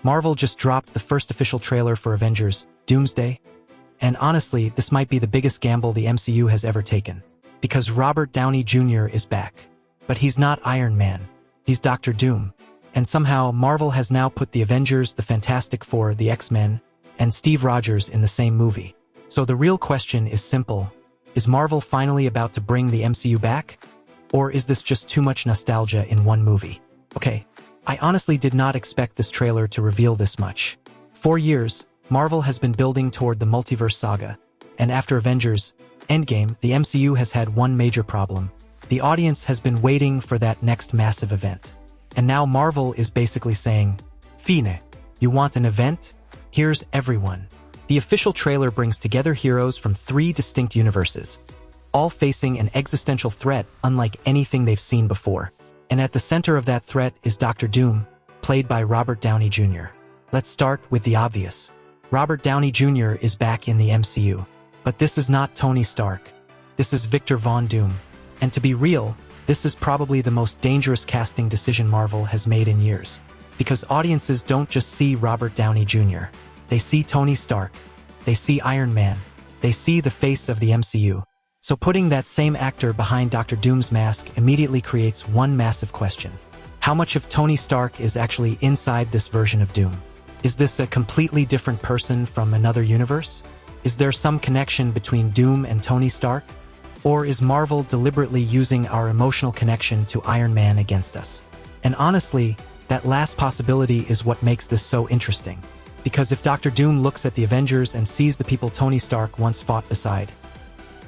Marvel just dropped the first official trailer for Avengers, Doomsday. And honestly, this might be the biggest gamble the MCU has ever taken. Because Robert Downey Jr. is back. But he's not Iron Man. He's Dr. Doom. And somehow, Marvel has now put the Avengers, the Fantastic Four, the X-Men, and Steve Rogers in the same movie. So the real question is simple. Is Marvel finally about to bring the MCU back? Or is this just too much nostalgia in one movie? Okay, I honestly did not expect this trailer to reveal this much. For years, Marvel has been building toward the multiverse saga. And after Avengers, Endgame, the MCU has had one major problem. The audience has been waiting for that next massive event. And now Marvel is basically saying, Fine, you want an event? Here's everyone. The official trailer brings together heroes from 3 distinct universes, all facing an existential threat unlike anything they've seen before. And at the center of that threat is Dr. Doom, played by Robert Downey Jr. Let's start with the obvious. Robert Downey Jr. is back in the MCU. But this is not Tony Stark. This is Victor Von Doom. And to be real, this is probably the most dangerous casting decision Marvel has made in years. Because audiences don't just see Robert Downey Jr. They see Tony Stark. They see Iron Man. They see the face of the MCU. So putting that same actor behind Dr. Doom's mask immediately creates one massive question. How much of Tony Stark is actually inside this version of Doom? Is this a completely different person from another universe? Is there some connection between Doom and Tony Stark? Or is Marvel deliberately using our emotional connection to Iron Man against us? And honestly, that last possibility is what makes this so interesting. Because if Dr. Doom looks at the Avengers and sees the people Tony Stark once fought beside,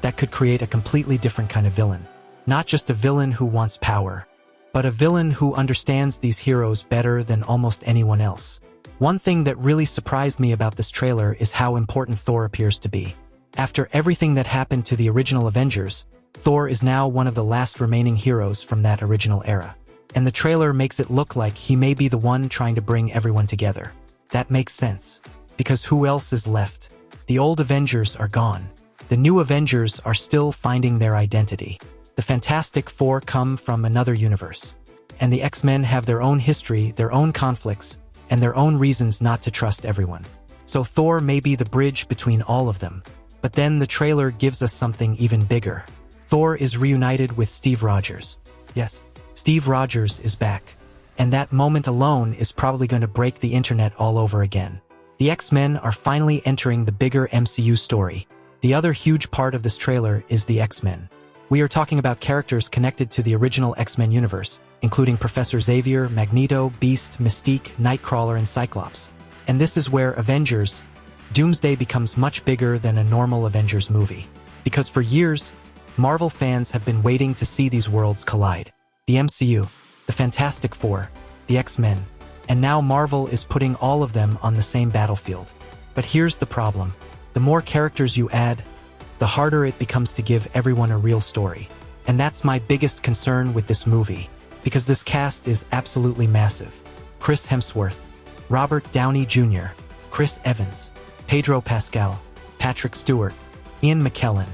that could create a completely different kind of villain. Not just a villain who wants power, but a villain who understands these heroes better than almost anyone else. One thing that really surprised me about this trailer is how important Thor appears to be. After everything that happened to the original Avengers, Thor is now one of the last remaining heroes from that original era. And the trailer makes it look like he may be the one trying to bring everyone together. That makes sense. Because who else is left? The old Avengers are gone. The new Avengers are still finding their identity. The Fantastic Four come from another universe. And the X-Men have their own history, their own conflicts, and their own reasons not to trust everyone. So Thor may be the bridge between all of them. But then the trailer gives us something even bigger. Thor is reunited with Steve Rogers. Yes, Steve Rogers is back. And that moment alone is probably going to break the internet all over again. The X-Men are finally entering the bigger MCU story. The other huge part of this trailer is the X-Men. We are talking about characters connected to the original X-Men universe, including Professor Xavier, Magneto, Beast, Mystique, Nightcrawler, and Cyclops. And this is where Avengers, Doomsday becomes much bigger than a normal Avengers movie. Because for years, Marvel fans have been waiting to see these worlds collide. The MCU, the Fantastic Four, the X-Men, and now Marvel is putting all of them on the same battlefield. But here's the problem. The more characters you add, the harder it becomes to give everyone a real story. And that's my biggest concern with this movie. Because this cast is absolutely massive. Chris Hemsworth, Robert Downey Jr., Chris Evans, Pedro Pascal, Patrick Stewart, Ian McKellen,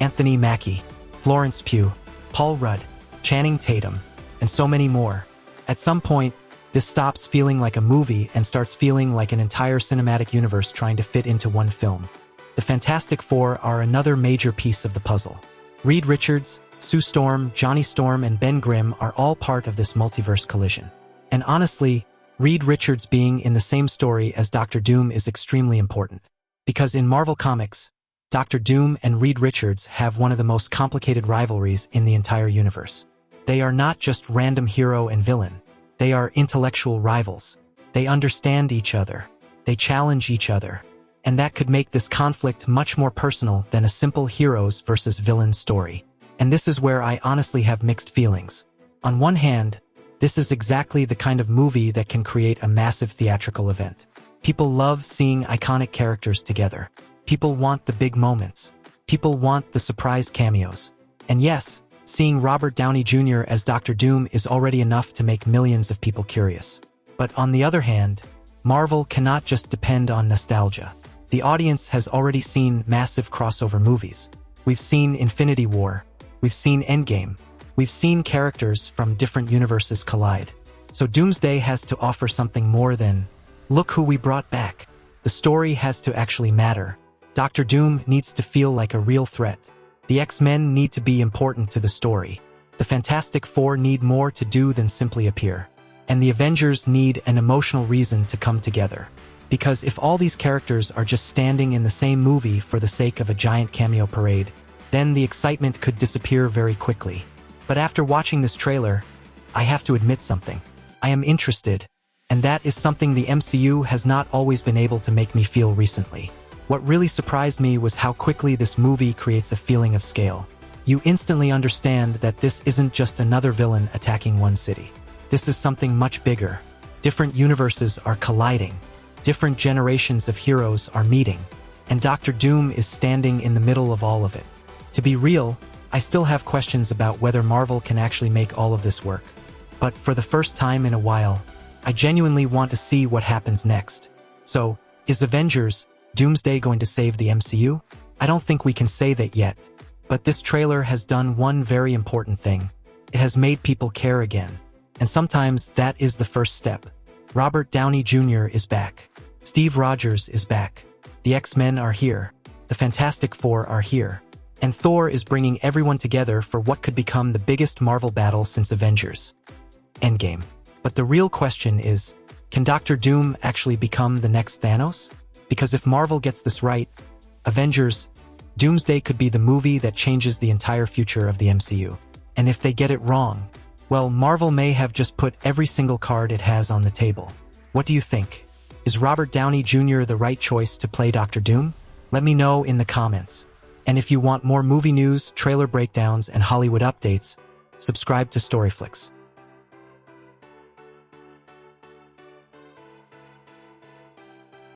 Anthony Mackie, Florence Pugh, Paul Rudd, Channing Tatum, and so many more. At some point, this stops feeling like a movie and starts feeling like an entire cinematic universe trying to fit into one film. The Fantastic Four are another major piece of the puzzle. Reed Richards, Sue Storm, Johnny Storm, and Ben Grimm are all part of this multiverse collision. And honestly, Reed Richards being in the same story as Dr. Doom is extremely important. Because in Marvel Comics, Dr. Doom and Reed Richards have one of the most complicated rivalries in the entire universe. They are not just random hero and villain. They are intellectual rivals. They understand each other. They challenge each other. And that could make this conflict much more personal than a simple heroes versus villains story. And this is where I honestly have mixed feelings. On one hand, this is exactly the kind of movie that can create a massive theatrical event. People love seeing iconic characters together. People want the big moments. People want the surprise cameos. And yes, seeing Robert Downey Jr. as Dr. Doom is already enough to make millions of people curious. But on the other hand, Marvel cannot just depend on nostalgia. The audience has already seen massive crossover movies. We've seen Infinity War. We've seen Endgame. We've seen characters from different universes collide. So Doomsday has to offer something more than Look who we brought back. The story has to actually matter. Doctor Doom needs to feel like a real threat. The X-Men need to be important to the story. The Fantastic Four need more to do than simply appear. And the Avengers need an emotional reason to come together. Because if all these characters are just standing in the same movie for the sake of a giant cameo parade, then the excitement could disappear very quickly. But after watching this trailer, I have to admit something. I am interested, and that is something the MCU has not always been able to make me feel recently. What really surprised me was how quickly this movie creates a feeling of scale. You instantly understand that this isn't just another villain attacking one city. This is something much bigger. Different universes are colliding. Different generations of heroes are meeting. And Doctor Doom is standing in the middle of all of it. To be real, I still have questions about whether Marvel can actually make all of this work. But for the first time in a while, I genuinely want to see what happens next. So, is Avengers, Doomsday going to save the MCU? I don't think we can say that yet. But this trailer has done one very important thing. It has made people care again. And sometimes that is the first step. Robert Downey Jr. is back. Steve Rogers is back. The X-Men are here. The Fantastic Four are here. And Thor is bringing everyone together for what could become the biggest Marvel battle since Avengers. Endgame. But the real question is, can Doctor Doom actually become the next Thanos? Because if Marvel gets this right, Avengers, Doomsday could be the movie that changes the entire future of the MCU. And if they get it wrong, well, Marvel may have just put every single card it has on the table. What do you think? Is Robert Downey Jr. the right choice to play Doctor Doom? Let me know in the comments. And if you want more movie news, trailer breakdowns, and Hollywood updates, subscribe to Storyflix.